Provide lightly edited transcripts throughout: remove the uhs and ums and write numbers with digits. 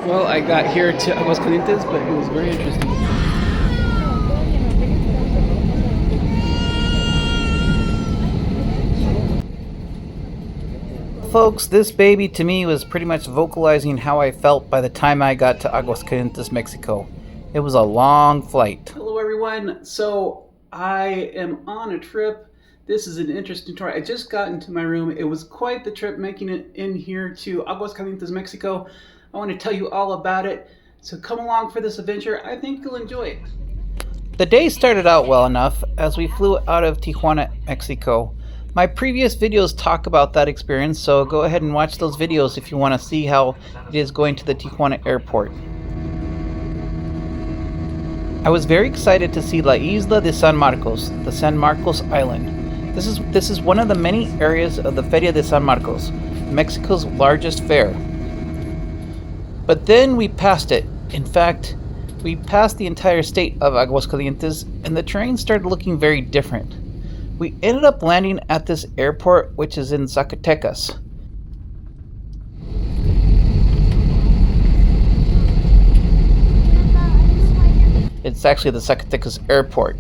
Well, I got here to Aguascalientes, but it was very interesting. Folks, this baby to me was pretty much vocalizing how I felt by the time I got to Aguascalientes, Mexico. It was a long flight. Hello everyone. So I am on a trip. This is an interesting tour. I just got into my room. It was quite the trip making it in here to Aguascalientes, Mexico. I want to tell you all about it. So come along for this adventure. I think you'll enjoy it. The day started out well enough as we flew out of Tijuana, Mexico. My previous videos talk about that experience, so go ahead and watch those videos if you want to see how it is going to the Tijuana airport. I was very excited to see La Isla de San Marcos, the San Marcos Island. This is one of the many areas of the Feria de San Marcos, Mexico's largest fair. But then we passed it. In fact, we passed the entire state of Aguascalientes, and the terrain started looking very different. We ended up landing at this airport, which is in Zacatecas. It's actually the Zacatecas airport.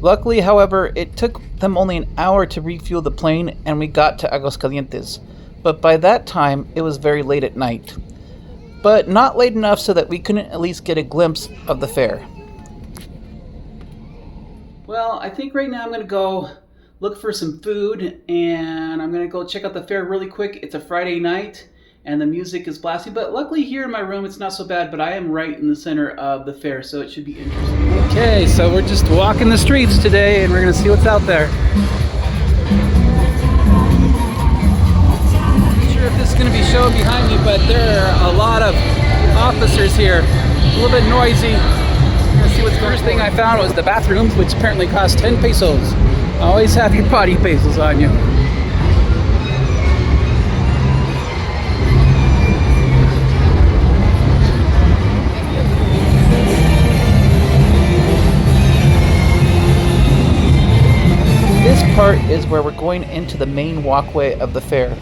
Luckily, however, it took them only an hour to refuel the plane and we got to Aguascalientes. But by that time, it was very late at night. But not late enough so that we couldn't at least get a glimpse of the fair. Well, I think right now I'm going to go look for some food and I'm going to go check out the fair really quick. It's a Friday night and the music is blasting, but luckily here in my room it's not so bad, but I am right in the center of the fair, so it should be interesting. Okay, so we're just walking the streets today and we're going to see what's out there. Not sure if this is going to be shown behind me, but there are a lot of officers here. It's a little bit noisy. We're going to see what's going on. First thing I found was the bathrooms, which apparently cost 10 pesos. Always have your potty pesos on you. This part is where we're going into the main walkway of the fair.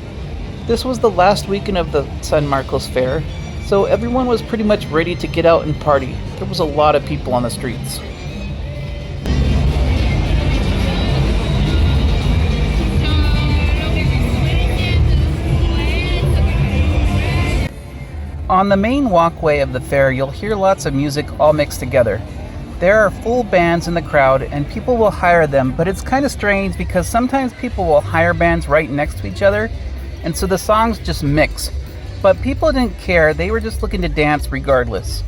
This was the last weekend of the San Marcos Fair, so everyone was pretty much ready to get out and party. There was a lot of people on the streets. On the main walkway of the fair, you'll hear lots of music all mixed together. There are full bands in the crowd and people will hire them, but it's kind of strange because sometimes people will hire bands right next to each other, and so the songs just mix. But people didn't care, they were just looking to dance regardless.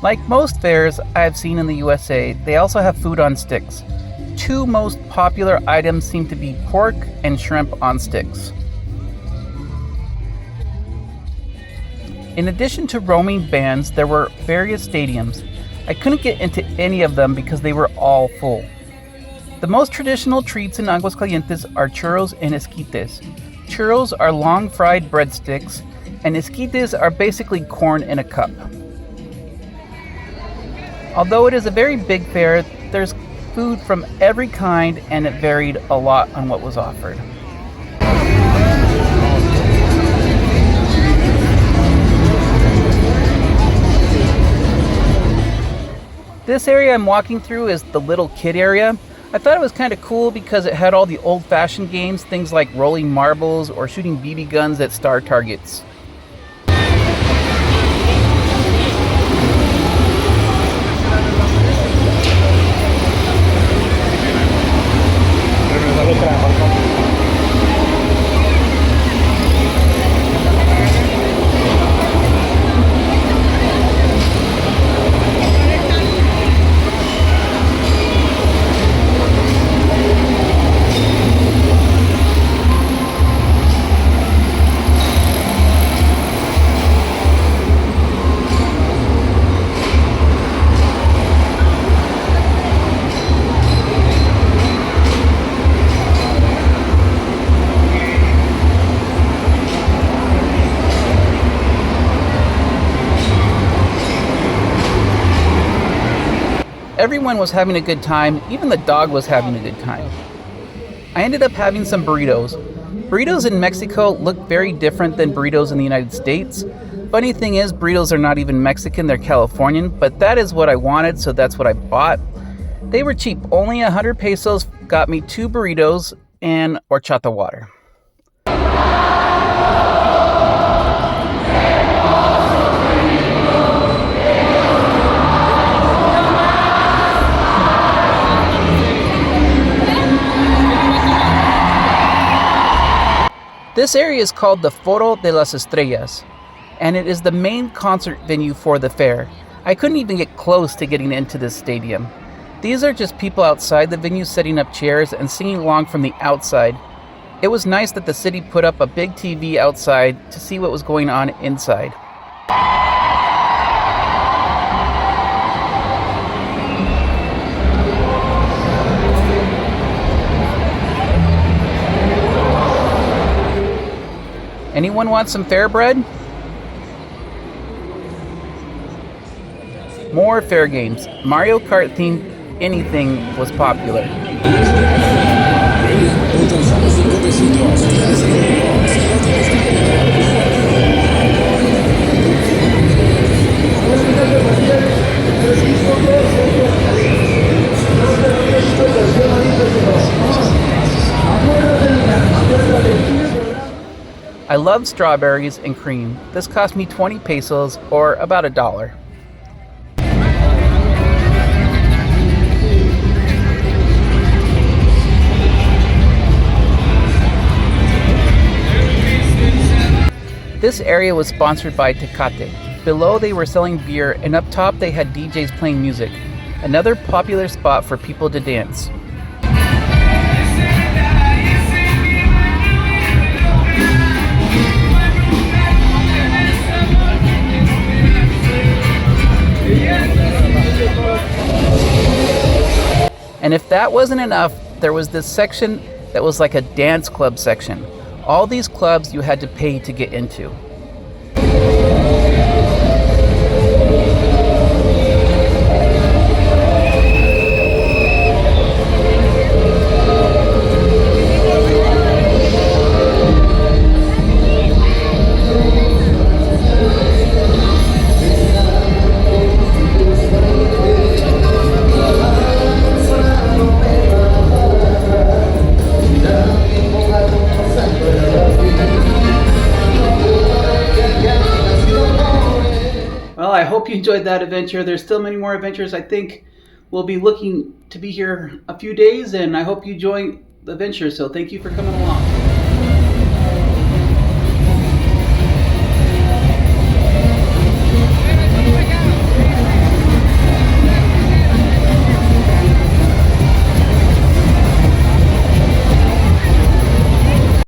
Like most fairs I've seen in the USA, they also have food on sticks. Two most popular items seem to be pork and shrimp on sticks. In addition to roaming bands, there were various stadiums. I couldn't get into any of them because they were all full. The most traditional treats in Aguascalientes are churros and esquites. Churros are long fried breadsticks, and esquites are basically corn in a cup. Although it is a very big fair, there's food from every kind and it varied a lot on what was offered. This area I'm walking through is the little kid area. I thought it was kind of cool because it had all the old-fashioned games, things like rolling marbles or shooting BB guns at star targets. Everyone was having a good time, even the dog was having a good time. I ended up having some burritos. Burritos in Mexico look very different than burritos in the United States. Funny thing is, burritos are not even Mexican, they're Californian, but that is what I wanted, so that's what I bought. They were cheap, only 100 pesos got me 2 burritos and horchata water. This area is called the Foro de las Estrellas, and it is the main concert venue for the fair. I couldn't even get close to getting into this stadium. These are just people outside the venue setting up chairs and singing along from the outside. It was nice that the city put up a big TV outside to see what was going on inside. Anyone want some fair bread? More fair games. Mario Kart themed anything was popular. I love strawberries and cream. This cost me 20 pesos or about $1. This area was sponsored by Tecate. Below they were selling beer, and up top they had DJs playing music. Another popular spot for people to dance. And if that wasn't enough, there was this section that was like a dance club section. All these clubs you had to pay to get into. I hope you enjoyed that adventure. There's still many more adventures. I think we'll be looking to be here a few days, and I hope you enjoy the adventure. So thank you for coming along.